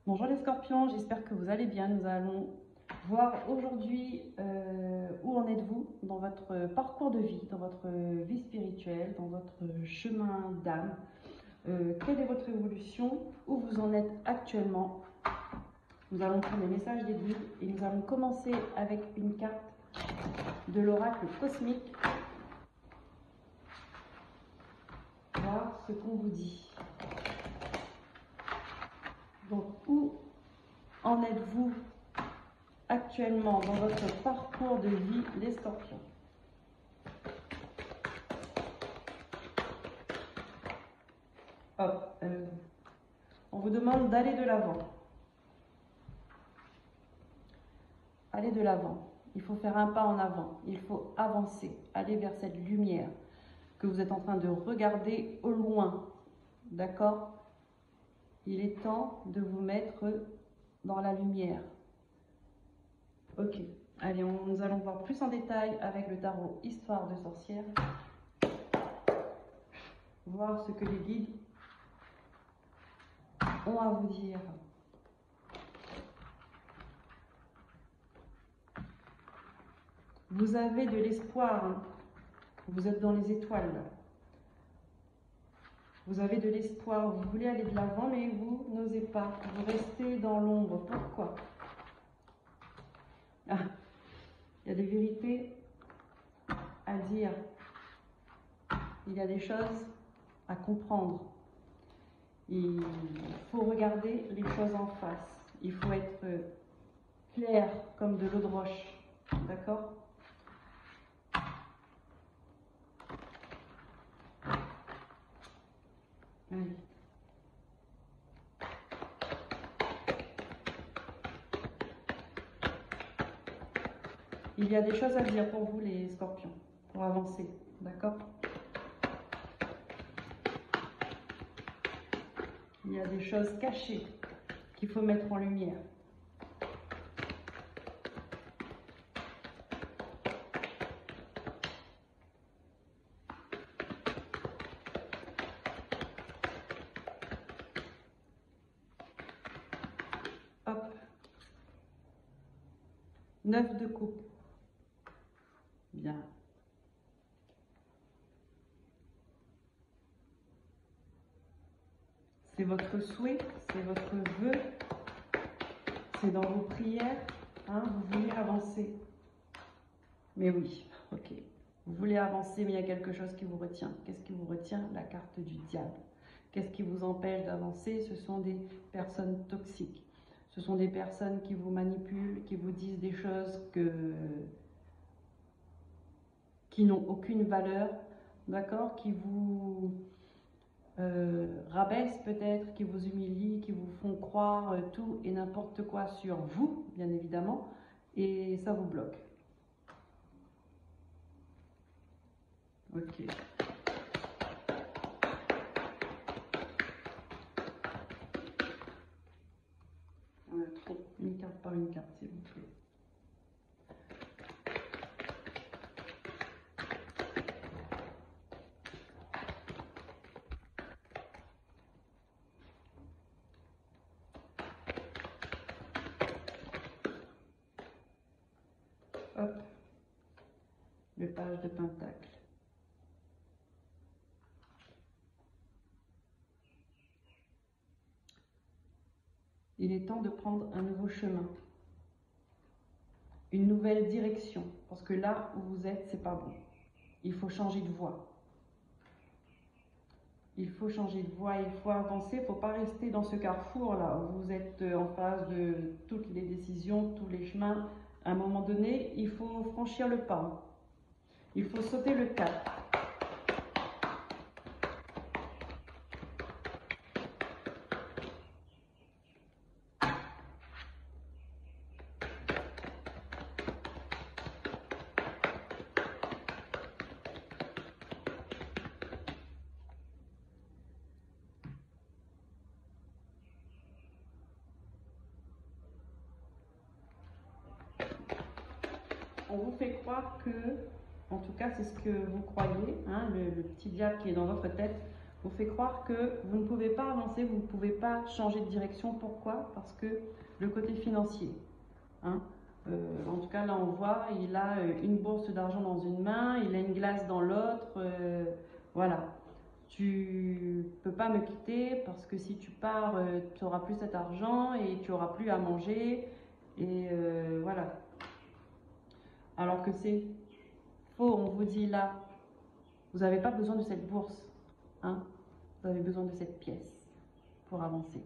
Bonjour les scorpions, j'espère que vous allez bien. Nous allons voir aujourd'hui où en êtes-vous dans votre parcours de vie, dans votre vie spirituelle, dans votre chemin d'âme. Quelle est votre évolution, où vous en êtes actuellement. Nous allons prendre les messages des guides et nous allons commencer avec une carte de l'oracle cosmique. Voir ce qu'on vous dit. Donc, où en êtes-vous actuellement dans votre parcours de vie, les scorpions? Hop, on vous demande d'aller de l'avant. Allez de l'avant. Il faut faire un pas en avant. Il faut avancer, aller vers cette lumière que vous êtes en train de regarder au loin. D'accord? Il est temps de vous mettre dans la lumière. Ok, allez, nous allons voir plus en détail avec le tarot Histoire de sorcière. Voir ce que les guides ont à vous dire. Vous avez de l'espoir, hein. Vous êtes dans les étoiles. Vous avez de l'espoir, vous voulez aller de l'avant, mais vous n'osez pas. Vous restez dans l'ombre. Pourquoi? Ah, il y a des vérités à dire. Il y a des choses à comprendre. Il faut regarder les choses en face. Il faut être clair comme de l'eau de roche. D'accord? Allez. Il y a des choses à dire pour vous les scorpions, pour avancer. D'accord? Il y a des choses cachées qu'il faut mettre en lumière. Hop. 9 de coupe. Bien. C'est votre souhait, c'est votre vœu, c'est dans vos prières, hein, vous voulez avancer. Mais oui, ok. Vous voulez avancer, mais il y a quelque chose qui vous retient. Qu'est-ce qui vous retient? La carte du diable. Qu'est-ce qui vous empêche d'avancer? Ce sont des personnes toxiques. Ce sont des personnes qui vous manipulent, qui vous disent des choses qui n'ont aucune valeur, d'accord? Qui vous rabaissent peut-être, qui vous humilient, qui vous font croire tout et n'importe quoi sur vous, bien évidemment, et ça vous bloque. Ok. On a trop, une carte par une carte, s'il vous plaît. Hop, le page de Pentacle. Il est temps de prendre un nouveau chemin, une nouvelle direction, parce que là où vous êtes, c'est pas bon. Il faut changer de voie. Il faut changer de voie, il faut avancer, il ne faut pas rester dans ce carrefour-là où vous êtes en face de toutes les décisions, tous les chemins. À un moment donné, il faut franchir le pas. Il faut sauter le cap. On vous fait croire que, en tout cas c'est ce que vous croyez, hein, le petit diable qui est dans votre tête, vous fait croire que vous ne pouvez pas avancer, vous ne pouvez pas changer de direction. Pourquoi? Parce que le côté financier, hein, en tout cas là on voit, il a une bourse d'argent dans une main, il a une glace dans l'autre, voilà. Tu peux pas me quitter parce que si tu pars, tu n'auras plus cet argent et tu auras plus à manger, et voilà. Alors que c'est faux, on vous dit là, vous n'avez pas besoin de cette bourse, hein, vous avez besoin de cette pièce pour avancer.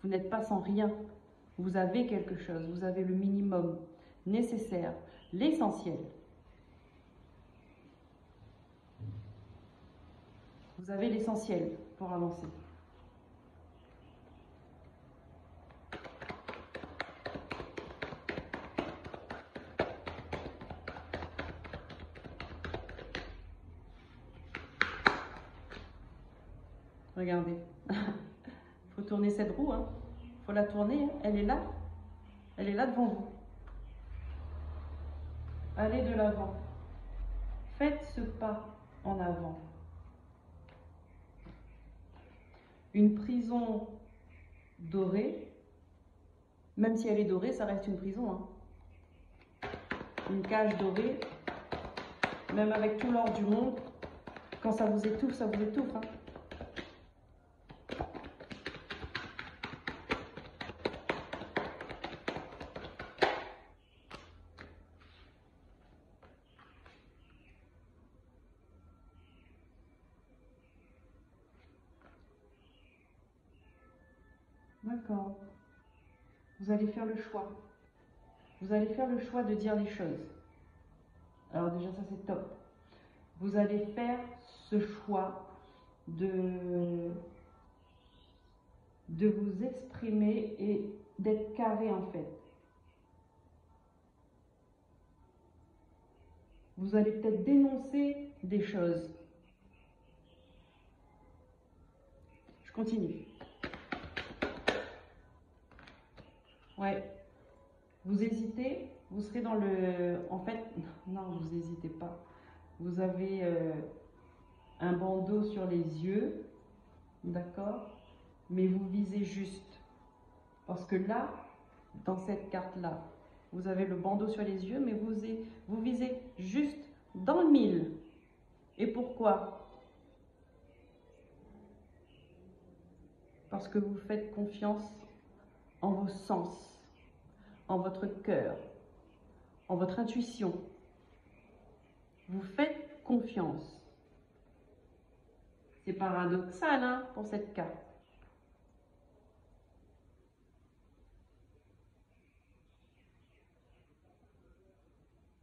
Vous n'êtes pas sans rien, vous avez quelque chose, vous avez le minimum nécessaire, l'essentiel. Vous avez l'essentiel pour avancer. Regardez, il faut tourner cette roue, hein. Il faut la tourner, elle est là devant vous. Allez de l'avant, faites ce pas en avant. Une prison dorée, même si elle est dorée, ça reste une prison, hein. Une cage dorée, même avec tout l'or du monde, quand ça vous étouffe, hein. D'accord. Vous allez faire le choix. Vous allez faire le choix de dire les choses. Alors déjà, ça c'est top. Vous allez faire ce choix de vous exprimer et d'être carré en fait. Vous allez peut-être dénoncer des choses. Je continue. Ouais. Vous hésitez, vous serez dans le... En fait, non, vous n'hésitez pas. Vous avez un bandeau sur les yeux, d'accord? Mais vous visez juste. Parce que là, dans cette carte-là, vous avez le bandeau sur les yeux, mais vous visez juste dans le mille. Et pourquoi? Parce que vous faites confiance en vos sens, en votre cœur, en votre intuition. Vous faites confiance. C'est paradoxal, hein, pour cette carte.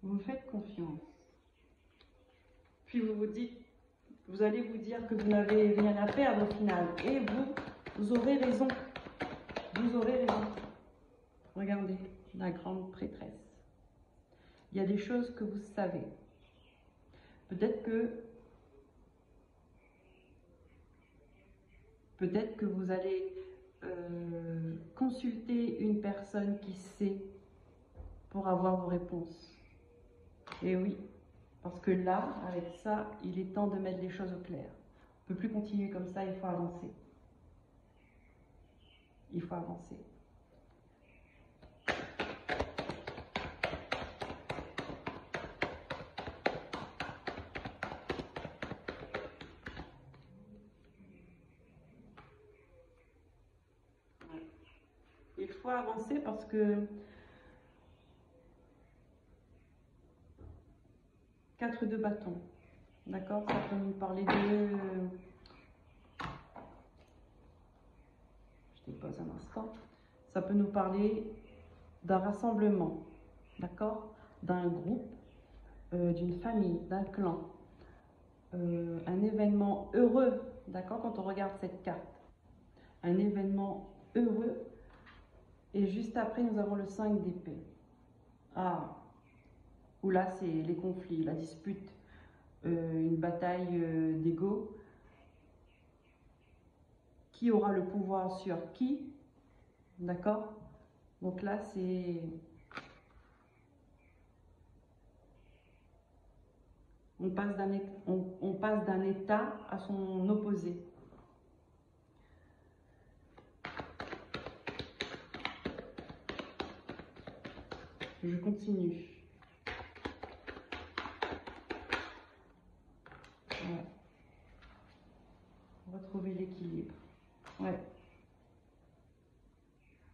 Vous faites confiance. Puis vous dites, vous allez vous dire que vous n'avez rien à perdre au final. Et vous aurez raison. Vous aurez raison. Regardez, la grande prêtresse. Il y a des choses que vous savez. Peut-être que vous allez consulter une personne qui sait pour avoir vos réponses. Et oui, parce que là, avec ça, il est temps de mettre les choses au clair. On ne peut plus continuer comme ça, il faut avancer. Il faut avancer. Il faut avancer parce que 4 de bâton, d'accord? Ça peut nous parler de... Je dépose un instant. Ça peut nous parler d'un rassemblement, d'accord? D'un groupe, d'une famille, d'un clan. Un événement heureux, d'accord? Quand on regarde cette carte. Un événement heureux. Et juste après, nous avons le 5 d'épée. Ah, où là, c'est les conflits, la dispute, une bataille d'ego. Qui aura le pouvoir sur qui? D'accord? Donc là, c'est... on passe d'un état à son opposé. Je continue. Ouais. Retrouver l'équilibre. Ouais.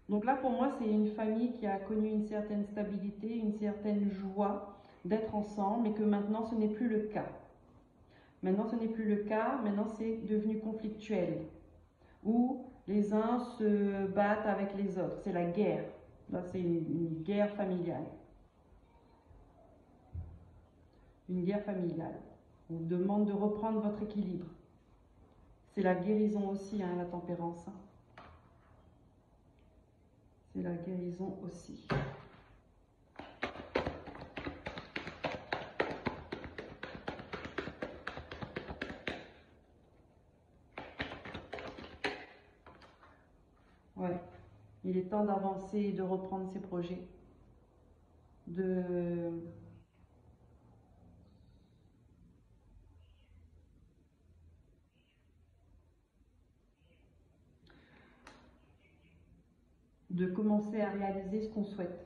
Donc là, pour moi, c'est une famille qui a connu une certaine stabilité, une certaine joie d'être ensemble, mais que maintenant, ce n'est plus le cas. Maintenant, ce n'est plus le cas. Maintenant, c'est devenu conflictuel, où les uns se battent avec les autres. C'est la guerre. Là, c'est une guerre familiale. Une guerre familiale. On vous demande de reprendre votre équilibre. C'est la guérison aussi, hein, la tempérance. C'est la guérison aussi. Ouais. Il est temps d'avancer et de reprendre ses projets. De commencer à réaliser ce qu'on souhaite.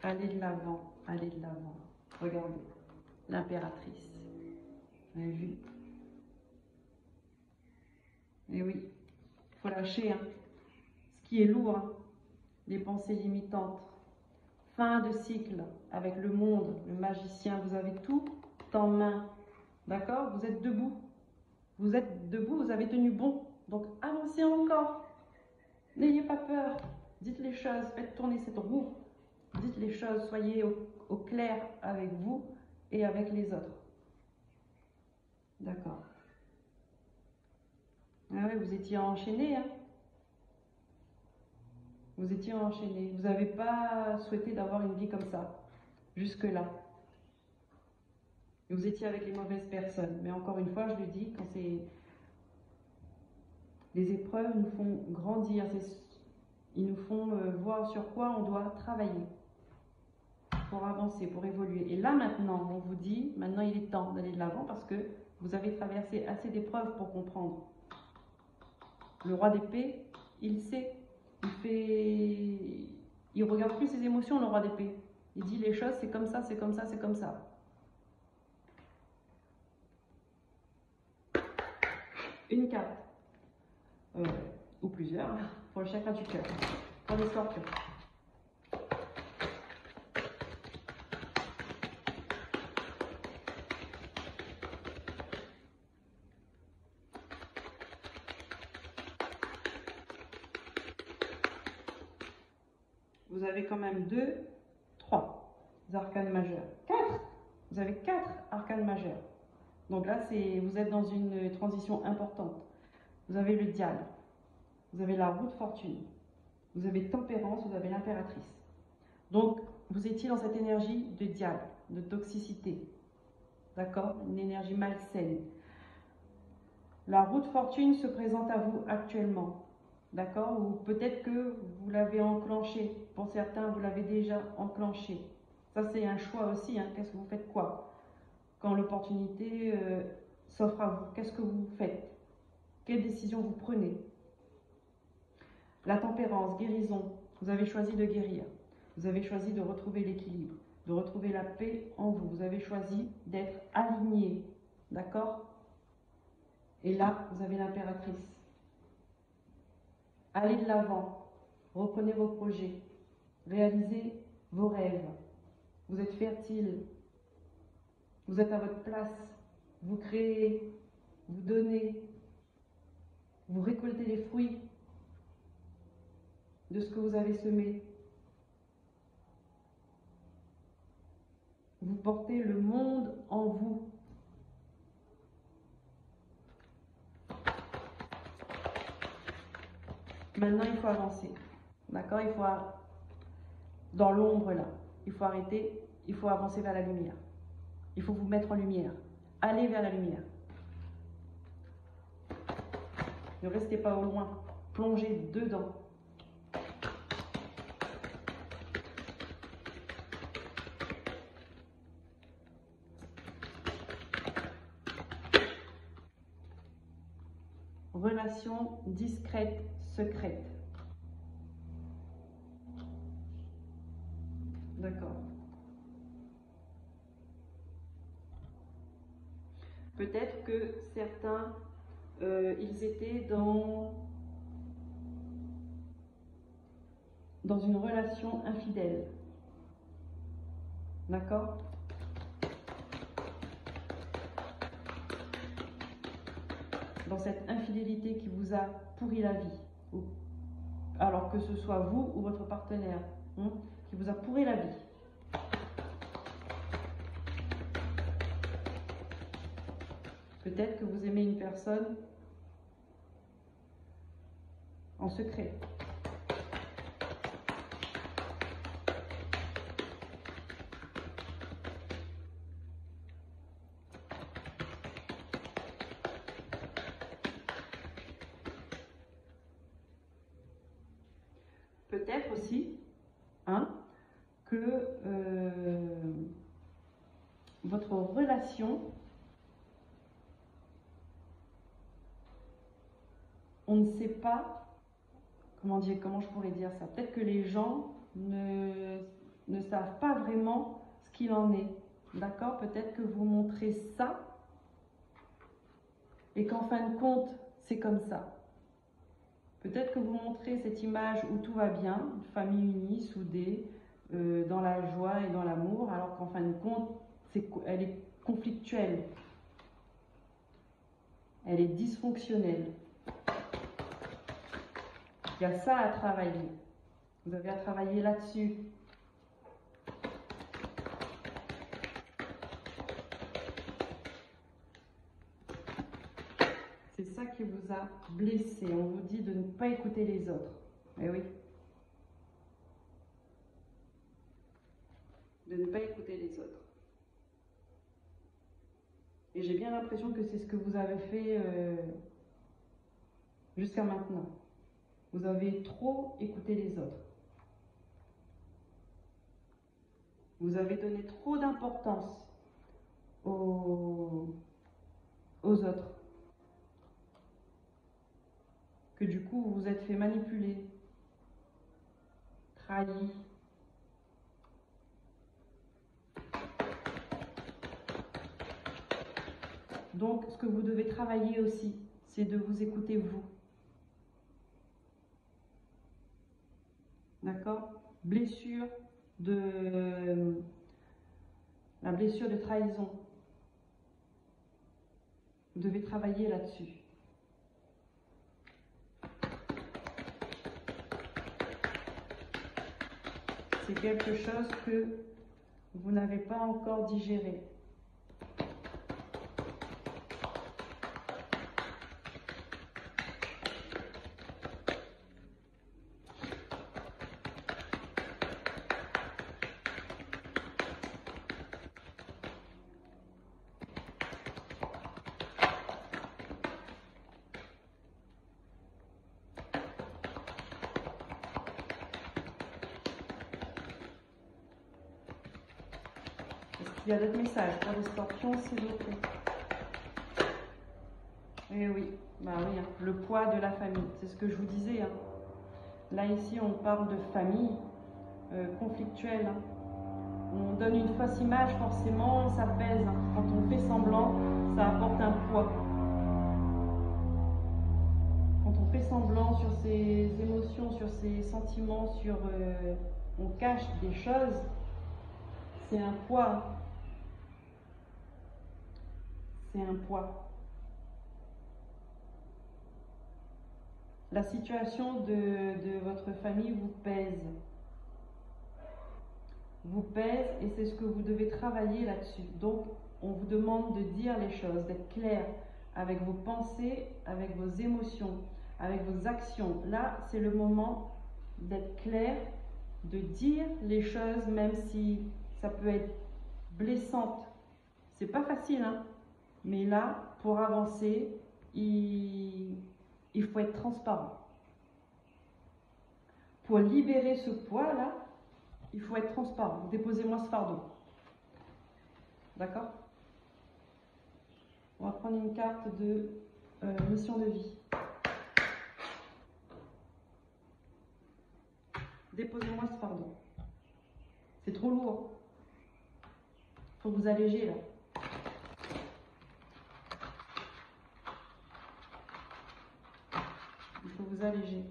Allez de l'avant, allez de l'avant. Regardez, l'impératrice. Vous avez vu? Et oui, il faut lâcher, hein. Ce qui est lourd, hein. Les pensées limitantes. Fin de cycle avec le monde, le magicien, vous avez tout en main. D'accord? Vous êtes debout. Vous êtes debout, vous avez tenu bon. Donc avancez encore. N'ayez pas peur. Dites les choses, faites tourner cette roue. Dites les choses, soyez au clair avec vous et avec les autres. D'accord. Ah ouais, vous étiez enchaîné, hein? Vous étiez enchaîné. Vous n'avez pas souhaité d'avoir une vie comme ça, jusque-là. Vous étiez avec les mauvaises personnes. Mais encore une fois, je le dis, quand c'est... Les épreuves nous font grandir. Ils nous font voir sur quoi on doit travailler pour avancer, pour évoluer. Et là, maintenant, on vous dit, maintenant, il est temps d'aller de l'avant parce que vous avez traversé assez d'épreuves pour comprendre. Le roi d'épée, il sait. Il regarde plus ses émotions, le roi d'épée. Il dit les choses, c'est comme ça, c'est comme ça, c'est comme ça. Une carte. Ou plusieurs, pour le chakra du cœur. Pour les scorpions. Vous avez quand même 3 arcanes majeures. 4. Vous avez 4 arcanes majeures. Donc là, vous êtes dans une transition importante. Vous avez le diable. Vous avez la roue de fortune. Vous avez tempérance, vous avez l'impératrice. Donc, vous étiez dans cette énergie de diable, de toxicité. D'accord? Une énergie malsaine. La roue de fortune se présente à vous actuellement. D'accord? Ou peut-être que vous l'avez enclenché. Pour certains, vous l'avez déjà enclenché. Ça, c'est un choix aussi. Hein. Qu'est-ce que vous faites quoi? Quand l'opportunité s'offre à vous, qu'est-ce que vous faites? Quelle décision vous prenez? La tempérance, guérison. Vous avez choisi de guérir. Vous avez choisi de retrouver l'équilibre, de retrouver la paix en vous. Vous avez choisi d'être aligné. D'accord? Et là, vous avez l'impératrice. Allez de l'avant, reprenez vos projets, réalisez vos rêves. Vous êtes fertile, vous êtes à votre place, vous créez, vous donnez, vous récoltez les fruits de ce que vous avez semé. Vous portez le monde en vous. Maintenant, il faut avancer. D'accord? Il faut dans l'ombre là. Il faut arrêter. Il faut avancer vers la lumière. Il faut vous mettre en lumière. Allez vers la lumière. Ne restez pas au loin. Plongez dedans. relation discrète, secrète. D'accord. Peut-être que certains, ils étaient dans une relation infidèle. D'accord? Dans cette infidélité qui vous a pourri la vie. Alors que ce soit vous ou votre partenaire, qui vous a pourri la vie. Peut-être que vous aimez une personne en secret. Peut-être aussi que votre relation, on ne sait pas, comment je pourrais dire ça, peut-être que les gens ne savent pas vraiment ce qu'il en est, d'accord? Peut-être que vous montrez ça et qu'en fin de compte, c'est comme ça. Peut-être que vous montrez cette image où tout va bien, une famille unie, soudée, dans la joie et dans l'amour, alors qu'en fin de compte, elle est conflictuelle, elle est dysfonctionnelle. Il y a ça à travailler. Vous avez à travailler là-dessus. C'est ça qui vous a blessé. On vous dit de ne pas écouter les autres. Eh oui. De ne pas écouter les autres. Et j'ai bien l'impression que c'est ce que vous avez fait jusqu'à maintenant. Vous avez trop écouté les autres. Vous avez donné trop d'importance aux autres. Que du coup, vous vous êtes fait manipuler, trahi. Donc, ce que vous devez travailler aussi, c'est de vous écouter vous. D'accord? La blessure de trahison. Vous devez travailler là-dessus. C'est quelque chose que vous n'avez pas encore digéré. Il y a d'autres messages pour les scorpions, s'il vous plaît. Eh oui, bah oui, le poids de la famille, c'est ce que je vous disais. Là, ici, on parle de famille conflictuelle. On donne une fausse image, forcément, ça pèse. Quand on fait semblant, ça apporte un poids. Quand on fait semblant sur ses émotions, sur ses sentiments, on cache des choses, c'est un poids. C'est un poids. La situation de votre famille vous pèse. Vous pèse et c'est ce que vous devez travailler là-dessus. Donc, on vous demande de dire les choses, d'être clair avec vos pensées, avec vos émotions, avec vos actions. Là, c'est le moment d'être clair, de dire les choses, même si ça peut être blessante. C'est pas facile, mais là, pour avancer, il faut être transparent. Pour libérer ce poids-là, il faut être transparent. Déposez-moi ce fardeau. D'accord? On va prendre une carte de mission de vie. Déposez-moi ce fardeau. C'est trop lourd. Il faut vous alléger là. Il faut vous alléger.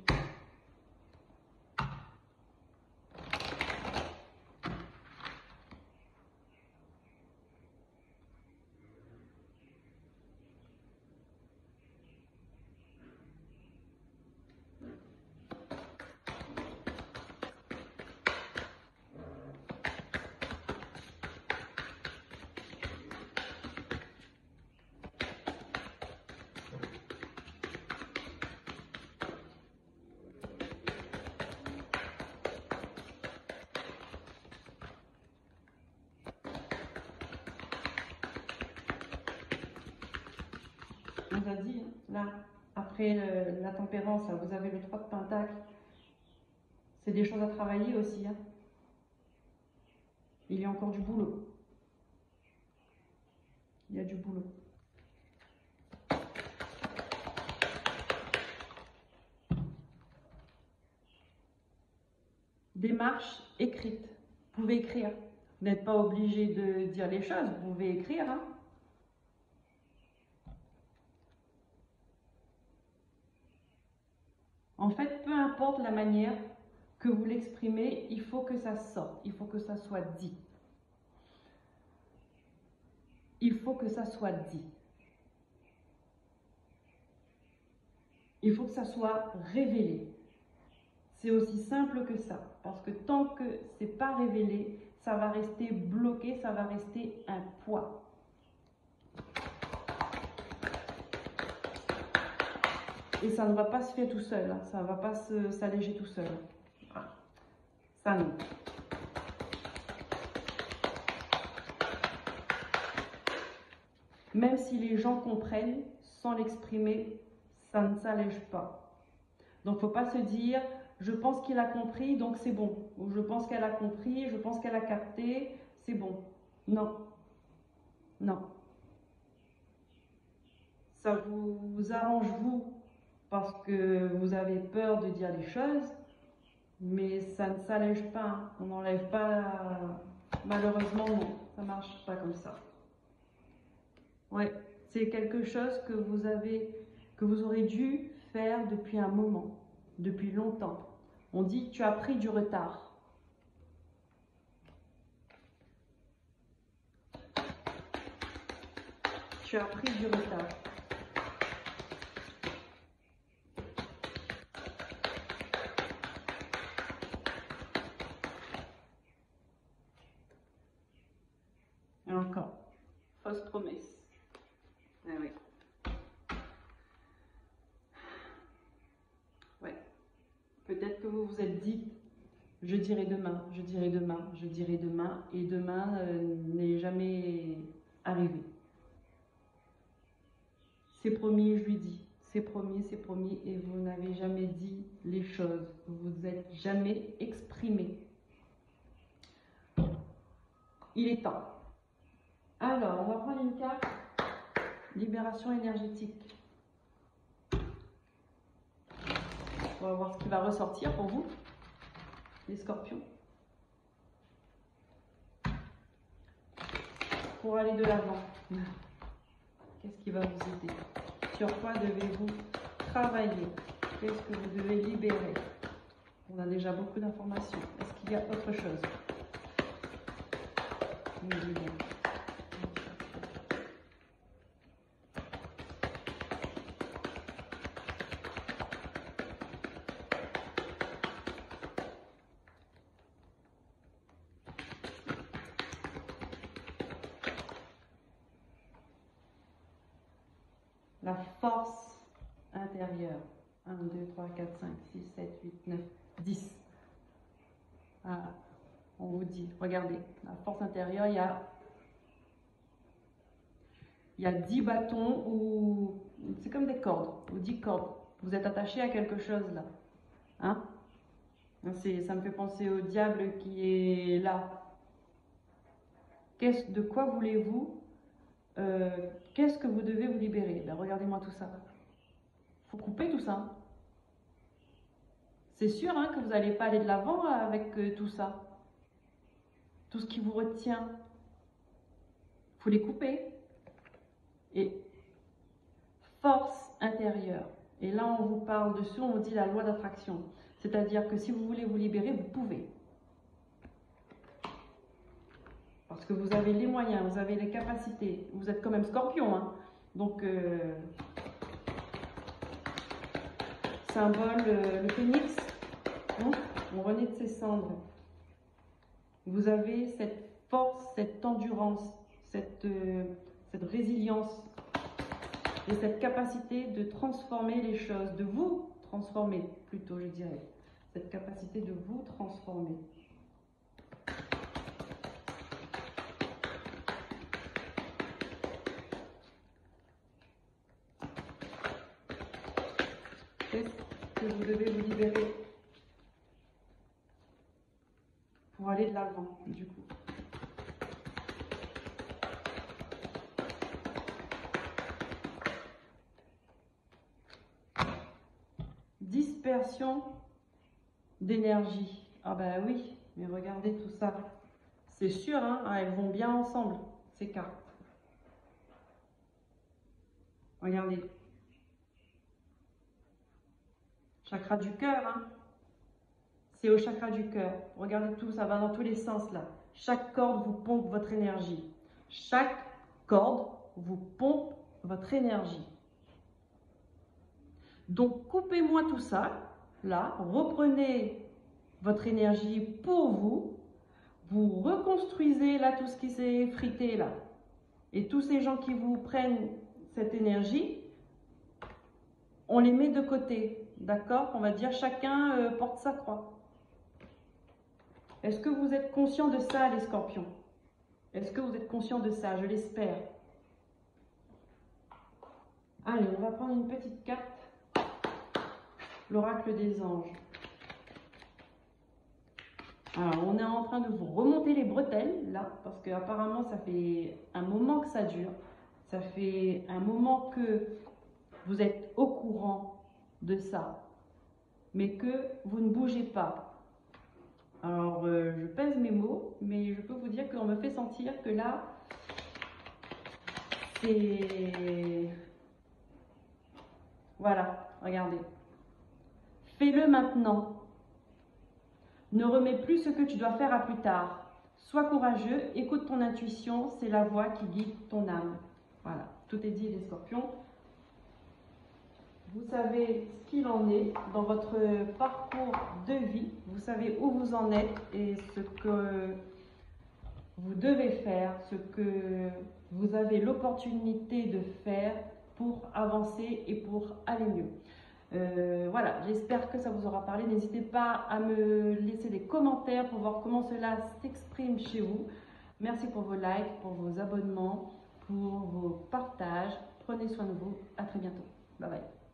On vous a dit, là, après la tempérance, là, vous avez le 3 de pentacle. C'est des choses à travailler aussi. Hein. Il y a encore du boulot. Il y a du boulot. Démarche écrite. Vous pouvez écrire. Vous n'êtes pas obligé de dire les choses, vous pouvez écrire. Hein. En fait, peu importe la manière que vous l'exprimez, il faut que ça sorte, il faut que ça soit dit. Il faut que ça soit dit. Il faut que ça soit révélé. C'est aussi simple que ça, parce que tant que ce n'est pas révélé, ça va rester bloqué, ça va rester un poids. Et ça ne va pas se faire tout seul, hein. Ça ne va pas s'alléger tout seul. Ça non. Même si les gens comprennent, sans l'exprimer, ça ne s'allège pas. Donc, il ne faut pas se dire, je pense qu'il a compris, donc c'est bon. Ou je pense qu'elle a compris, je pense qu'elle a capté, c'est bon. Non. Non. Ça vous arrange, vous, parce que vous avez peur de dire les choses, mais ça ne s'allège pas. Hein. On n'enlève pas, malheureusement, non. Ça ne marche pas comme ça. Ouais, c'est quelque chose que vous aurez dû faire depuis un moment, depuis longtemps. On dit, tu as pris du retard. Tu as pris du retard. Et encore, fausse promesse. Ah oui. Ouais. Peut-être que vous vous êtes dit, je dirai demain, je dirai demain, je dirai demain, et demain n'est jamais arrivé. C'est promis, je lui dis. C'est promis, et vous n'avez jamais dit les choses. Vous vous êtes jamais exprimé. Il est temps. Alors, on va prendre une carte. Libération énergétique. On va voir ce qui va ressortir pour vous, les scorpions. Pour aller de l'avant. Qu'est-ce qui va vous aider? Sur quoi devez-vous travailler? Qu'est-ce que vous devez libérer? On a déjà beaucoup d'informations. Est-ce qu'il y a autre chose? La force intérieure. 1, 2, 3, 4, 5, 6, 7, 8, 9, 10. Ah, on vous dit, regardez, la force intérieure, il y a 10 bâtons ou c'est comme des cordes, ou 10 cordes. Vous êtes attaché à quelque chose là. Hein? Ça me fait penser au diable qui est là. De quoi voulez-vous qu'est-ce que vous devez vous libérer? Ben, regardez-moi tout ça. Il faut couper tout ça. C'est sûr hein, que vous n'allez pas aller de l'avant avec tout ça. Tout ce qui vous retient. Il faut les couper. Et force intérieure. Et là, on vous parle dessus, on vous dit la loi d'attraction. C'est-à-dire que si vous voulez vous libérer, vous pouvez. Parce que vous avez les moyens, vous avez les capacités. Vous êtes quand même scorpion. Hein. Donc, symbole, le phénix, hein, on renaît de ses cendres. Vous avez cette force, cette endurance, cette résilience et cette capacité de transformer les choses, de vous transformer plutôt, je dirais. Cette capacité de vous transformer. Qu'est-ce que vous devez vous libérer pour aller de l'avant, du coup? Dispersion d'énergie. Ah ben oui, mais regardez tout ça. C'est sûr, hein, elles vont bien ensemble, ces cartes. Regardez. Chakra du cœur, hein. C'est au chakra du cœur. Regardez tout, ça va dans tous les sens là. Chaque corde vous pompe votre énergie. Chaque corde vous pompe votre énergie. Donc coupez-moi tout ça, là, reprenez votre énergie pour vous, vous reconstruisez là tout ce qui s'est effrité là. Et tous ces gens qui vous prennent cette énergie, on les met de côté, d'accord? On va dire chacun porte sa croix. Est-ce que vous êtes conscient de ça, les scorpions? Est-ce que vous êtes conscient de ça? Je l'espère. Allez, on va prendre une petite carte. L'oracle des anges. Alors, on est en train de vous remonter les bretelles, là, parce qu'apparemment, ça fait un moment que ça dure. Ça fait un moment que vous êtes au courant de ça, mais que vous ne bougez pas. Alors, je pèse mes mots, mais je peux vous dire qu'on me fait sentir que là, c'est... Voilà, regardez. Fais-le maintenant. Ne remets plus ce que tu dois faire à plus tard. Sois courageux, écoute ton intuition, c'est la voix qui guide ton âme. Voilà, tout est dit les scorpions. Vous savez ce qu'il en est dans votre parcours de vie. Vous savez où vous en êtes et ce que vous devez faire, ce que vous avez l'opportunité de faire pour avancer et pour aller mieux. Voilà, j'espère que ça vous aura parlé. N'hésitez pas à me laisser des commentaires pour voir comment cela s'exprime chez vous. Merci pour vos likes, pour vos abonnements, pour vos partages. Prenez soin de vous. À très bientôt. Bye bye.